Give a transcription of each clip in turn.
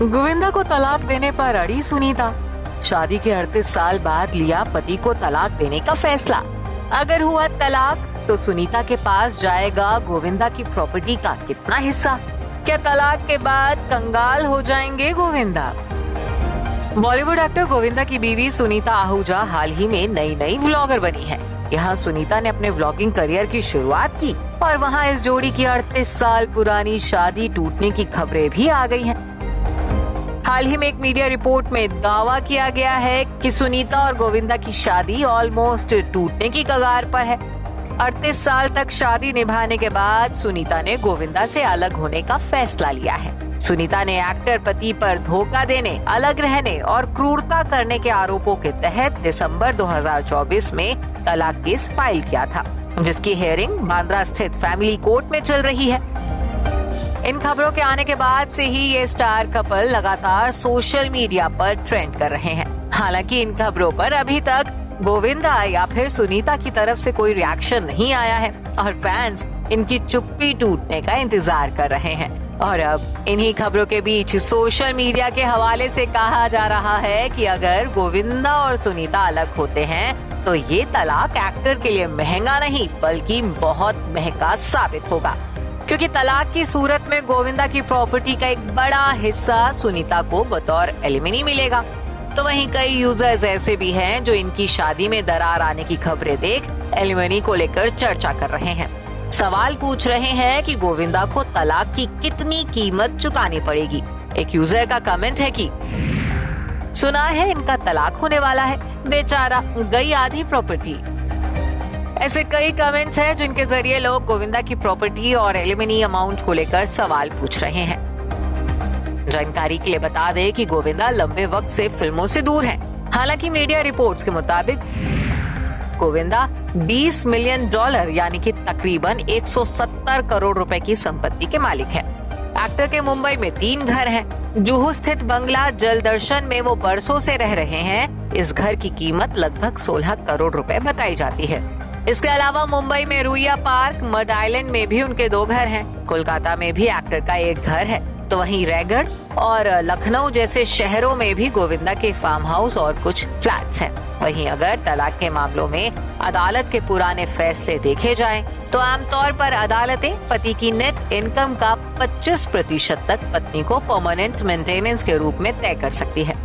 गोविंदा को तलाक देने पर अड़ी सुनीता। शादी के 38 साल बाद लिया पति को तलाक देने का फैसला। अगर हुआ तलाक तो सुनीता के पास जाएगा गोविंदा की प्रॉपर्टी का कितना हिस्सा? क्या तलाक के बाद कंगाल हो जाएंगे गोविंदा? बॉलीवुड एक्टर गोविंदा की बीवी सुनीता आहूजा हाल ही में नई व्लॉगर बनी है। यहाँ सुनीता ने अपने व्लॉगिंग करियर की शुरुआत की और वहाँ इस जोड़ी की 38 साल पुरानी शादी टूटने की खबरें भी आ गई हैं। हाल ही में एक मीडिया रिपोर्ट में दावा किया गया है कि सुनीता और गोविंदा की शादी ऑलमोस्ट टूटने की कगार पर है। 38 साल तक शादी निभाने के बाद सुनीता ने गोविंदा से अलग होने का फैसला लिया है। सुनीता ने एक्टर पति पर धोखा देने, अलग रहने और क्रूरता करने के आरोपों के तहत दिसंबर 2024 में तलाक केस फाइल किया था, जिसकी हियरिंग बांद्रा स्थित फैमिली कोर्ट में चल रही है। इन खबरों के आने के बाद से ही ये स्टार कपल लगातार सोशल मीडिया पर ट्रेंड कर रहे हैं। हालांकि इन खबरों पर अभी तक गोविंदा या फिर सुनीता की तरफ से कोई रिएक्शन नहीं आया है और फैंस इनकी चुप्पी टूटने का इंतजार कर रहे हैं। और अब इन्हीं खबरों के बीच सोशल मीडिया के हवाले से कहा जा रहा है कि अगर गोविंदा और सुनीता अलग होते हैं तो ये तलाक एक्टर के लिए महंगा नहीं बल्कि बहुत महंगा साबित होगा, क्योंकि तलाक की सूरत में गोविंदा की प्रॉपर्टी का एक बड़ा हिस्सा सुनीता को बतौर एलिमनी मिलेगा। तो वहीं कई यूजर्स ऐसे भी हैं जो इनकी शादी में दरार आने की खबरें देख एलिमनी को लेकर चर्चा कर रहे हैं। सवाल पूछ रहे हैं कि गोविंदा को तलाक की कितनी कीमत चुकानी पड़ेगी। एक यूजर का कमेंट है कि सुना है इनका तलाक होने वाला है, बेचारा गई आधी प्रॉपर्टी। ऐसे कई कमेंट्स हैं जिनके जरिए लोग गोविंदा की प्रॉपर्टी और एलिमनी अमाउंट को लेकर सवाल पूछ रहे हैं। जानकारी के लिए बता दें कि गोविंदा लंबे वक्त से फिल्मों से दूर हैं। हालांकि मीडिया रिपोर्ट्स के मुताबिक गोविंदा $20 मिलियन यानी कि तकरीबन 170 करोड़ रुपए की संपत्ति के मालिक हैं। एक्टर के मुंबई में 3 घर हैं। जुहू स्थित बंगला जलदर्शन में वो बरसों से रह रहे हैं। इस घर की कीमत लगभग 16 करोड़ रुपए बताई जाती है। इसके अलावा मुंबई में रुइया पार्क, मड आइलैंड में भी उनके 2 घर हैं। कोलकाता में भी एक्टर का एक घर है। तो वहीं रायगढ़ और लखनऊ जैसे शहरों में भी गोविंदा के फार्म हाउस और कुछ फ्लैट्स हैं। वहीं अगर तलाक के मामलों में अदालत के पुराने फैसले देखे जाएं, तो आमतौर पर अदालतें पति की नेट इनकम का 25% तक पत्नी को परमानेंट मेंटेनेंस के रूप में तय कर सकती है।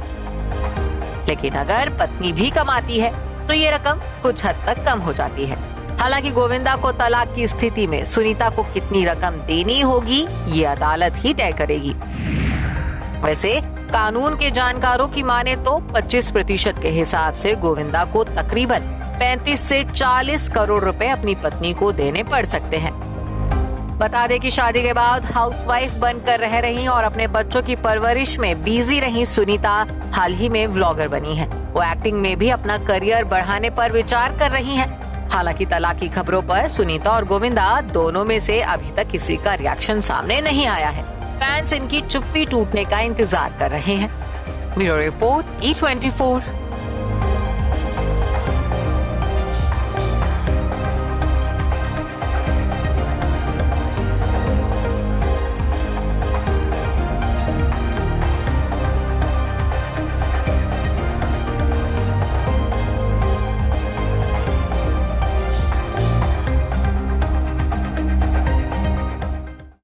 लेकिन अगर पत्नी भी कमाती है तो ये रकम कुछ हद तक कम हो जाती है। हालांकि गोविंदा को तलाक की स्थिति में सुनीता को कितनी रकम देनी होगी ये अदालत ही तय करेगी। वैसे कानून के जानकारों की माने तो 25% के हिसाब से गोविंदा को तकरीबन 35 से 40 करोड़ रुपए अपनी पत्नी को देने पड़ सकते हैं। बता दें कि शादी के बाद हाउसवाइफ बनकर रह रही और अपने बच्चों की परवरिश में बिजी रही सुनीता हाल ही में व्लॉगर बनी है। वो एक्टिंग में भी अपना करियर बढ़ाने पर विचार कर रही हैं। हालांकि तलाक की खबरों पर सुनीता और गोविंदा दोनों में से अभी तक किसी का रिएक्शन सामने नहीं आया है। फैंस इनकी चुप्पी टूटने का इंतजार कर रहे हैं। Bureau report E24।